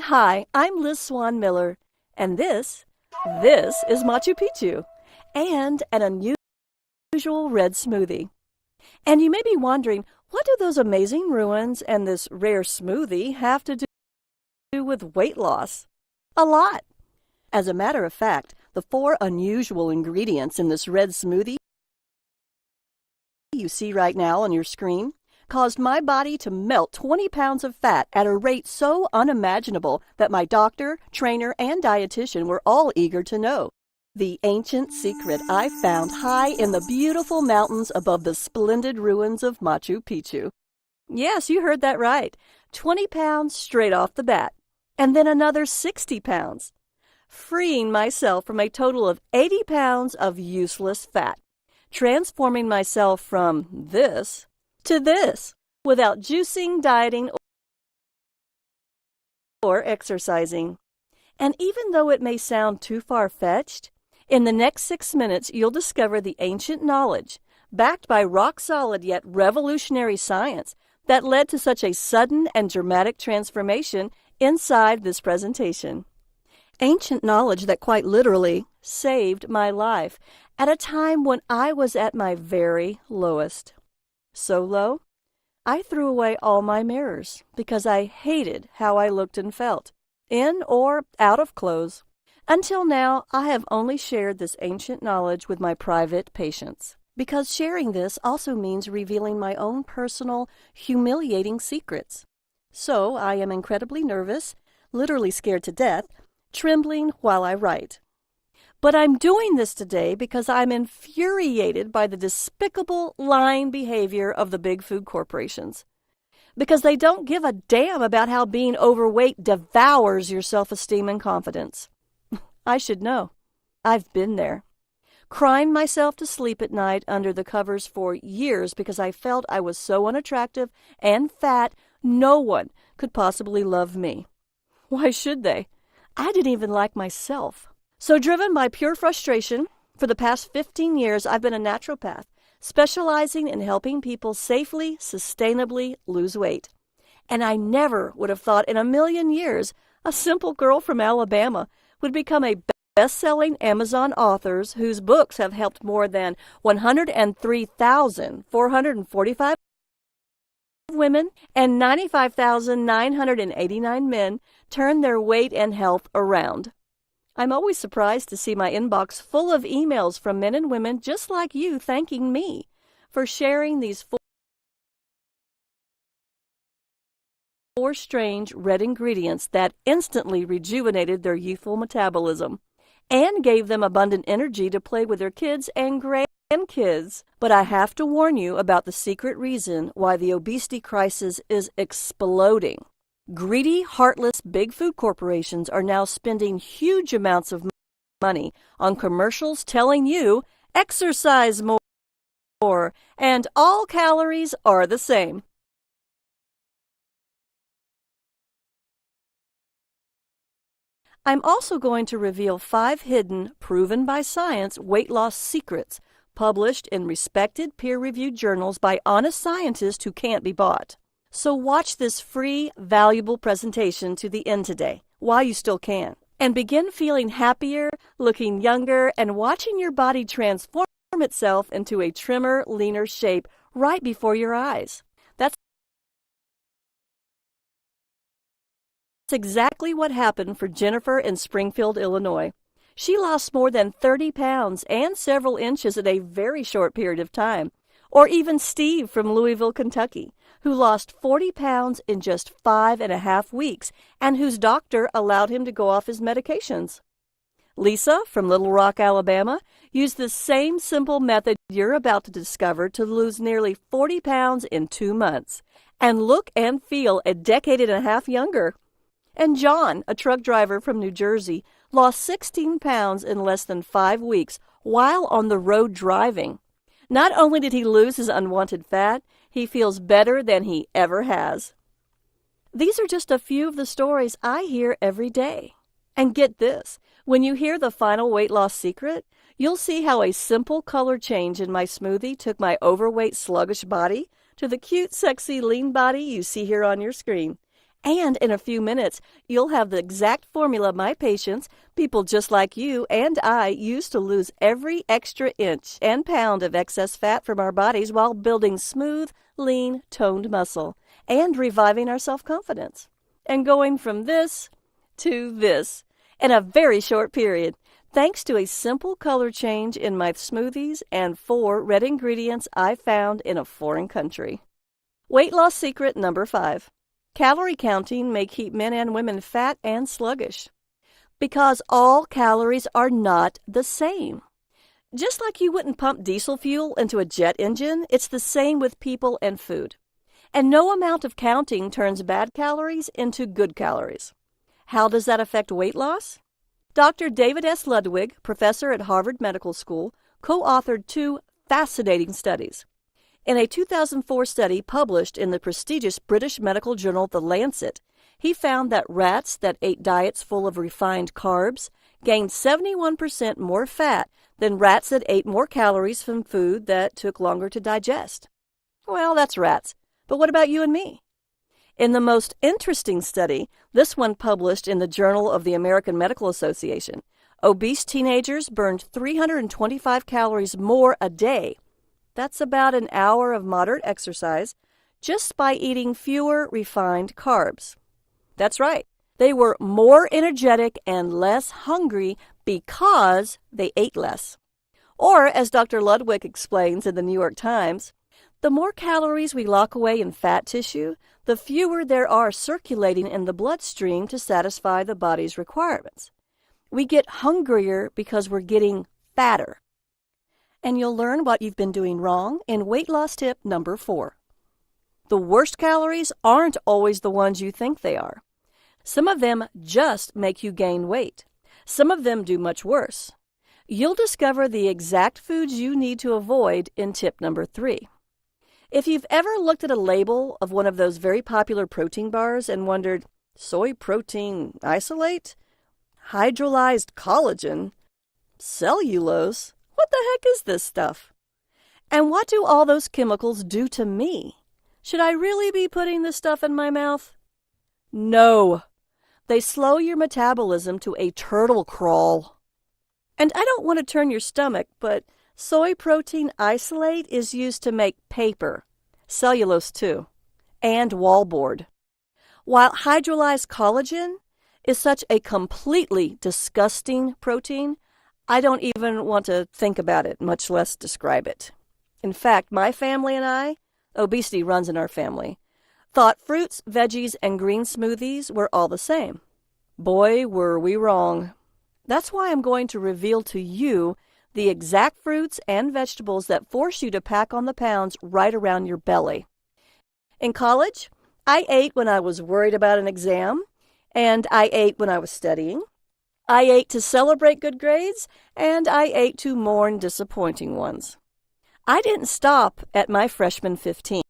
Hi, I'm Liz Swan Miller, and this is Machu Picchu, and an unusual red smoothie. And you may be wondering, what do those amazing ruins and this rare smoothie have to do with weight loss? A lot. As a matter of fact, the four unusual ingredients in this red smoothie you see right now on your screen caused my body to melt 20 pounds of fat at a rate so unimaginable that my doctor, trainer, and dietitian were all eager to know. The ancient secret I found high in the beautiful mountains above the splendid ruins of Machu Picchu. Yes, you heard that right. 20 pounds straight off the bat. And then another 60 pounds. Freeing myself from a total of 80 pounds of useless fat. Transforming myself from this to this, without juicing, dieting, or exercising. And even though it may sound too far-fetched, in the next 6 minutes you'll discover the ancient knowledge, backed by rock-solid yet revolutionary science, that led to such a sudden and dramatic transformation inside this presentation. Ancient knowledge that quite literally saved my life at a time when I was at my very lowest. So low, I threw away all my mirrors because I hated how I looked and felt, in or out of clothes. Until now, I have only shared this ancient knowledge with my private patients, because sharing this also means revealing my own personal, humiliating secrets. So I am incredibly nervous, literally scared to death, trembling while I write. But I'm doing this today because I'm infuriated by the despicable, lying behavior of the big food corporations. Because they don't give a damn about how being overweight devours your self-esteem and confidence. I should know. I've been there. Crying myself to sleep at night under the covers for years because I felt I was so unattractive and fat, no one could possibly love me. Why should they? I didn't even like myself. So driven by pure frustration, for the past 15 years I've been a naturopath, specializing in helping people safely, sustainably lose weight. And I never would have thought in a million years a simple girl from Alabama would become a best-selling Amazon author whose books have helped more than 103,445 women and 95,989 men turn their weight and health around. I'm always surprised to see my inbox full of emails from men and women just like you thanking me for sharing these four strange red ingredients that instantly rejuvenated their youthful metabolism and gave them abundant energy to play with their kids and grandkids. But I have to warn you about the secret reason why the obesity crisis is exploding. Greedy, heartless big food corporations are now spending huge amounts of money on commercials telling you, exercise more, and all calories are the same. I'm also going to reveal 5 hidden, proven by science weight loss secrets published in respected peer-reviewed journals by honest scientists who can't be bought. So watch this free, valuable presentation to the end today, while you still can, and begin feeling happier, looking younger, and watching your body transform itself into a trimmer, leaner shape right before your eyes. That's exactly what happened for Jennifer in Springfield, Illinois. She lost more than 30 pounds and several inches in a very short period of time. Or even Steve from Louisville, Kentucky, who lost 40 pounds in just 5.5 weeks and whose doctor allowed him to go off his medications. Lisa from Little Rock, Alabama, used the same simple method you're about to discover to lose nearly 40 pounds in 2 months and look and feel a decade and a half younger. And John, a truck driver from New Jersey, lost 16 pounds in less than 5 weeks while on the road driving. Not only did he lose his unwanted fat, he feels better than he ever has. These are just a few of the stories I hear every day. And get this, when you hear the final weight loss secret, you'll see how a simple color change in my smoothie took my overweight, sluggish body to the cute, sexy, lean body you see here on your screen. And in a few minutes, you'll have the exact formula my patients, people just like you and I, use to lose every extra inch and pound of excess fat from our bodies while building smooth, lean, toned muscle and reviving our self-confidence. And going from this to this in a very short period, thanks to a simple color change in my smoothies and 4 red ingredients I found in a foreign country. Weight loss secret number 5. Calorie counting may keep men and women fat and sluggish. Because all calories are not the same. Just like you wouldn't pump diesel fuel into a jet engine, it's the same with people and food. And no amount of counting turns bad calories into good calories. How does that affect weight loss? Dr. David S. Ludwig, professor at Harvard Medical School, co-authored 2 fascinating studies. In a 2004 study published in the prestigious British medical journal The Lancet, he found that rats that ate diets full of refined carbs gained 71% more fat than rats that ate more calories from food that took longer to digest. Well, that's rats. But what about you and me? In the most interesting study, this one published in the Journal of the American Medical Association, obese teenagers burned 325 calories more a day. That's about an hour of moderate exercise just by eating fewer refined carbs. That's right. They were more energetic and less hungry because they ate less. Or, as Dr. Ludwig explains in the New York Times, the more calories we lock away in fat tissue, the fewer there are circulating in the bloodstream to satisfy the body's requirements. We get hungrier because we're getting fatter. And you'll learn what you've been doing wrong in weight loss tip number 4. The worst calories aren't always the ones you think they are. Some of them just make you gain weight. Some of them do much worse. You'll discover the exact foods you need to avoid in tip number 3. If you've ever looked at a label of one of those very popular protein bars and wondered, soy protein isolate? Hydrolyzed collagen? Cellulose? What the heck is this stuff? And what do all those chemicals do to me? Should I really be putting this stuff in my mouth? No. They slow your metabolism to a turtle crawl. And I don't want to turn your stomach, but soy protein isolate is used to make paper, cellulose too, and wallboard. While hydrolyzed collagen is such a completely disgusting protein, I don't even want to think about it, much less describe it. In fact, my family and I, obesity runs in our family, thought fruits, veggies, and green smoothies were all the same. Boy, were we wrong. That's why I'm going to reveal to you the exact fruits and vegetables that force you to pack on the pounds right around your belly. In college, I ate when I was worried about an exam, and I ate when I was studying. I ate to celebrate good grades, and I ate to mourn disappointing ones. I didn't stop at my freshman 15.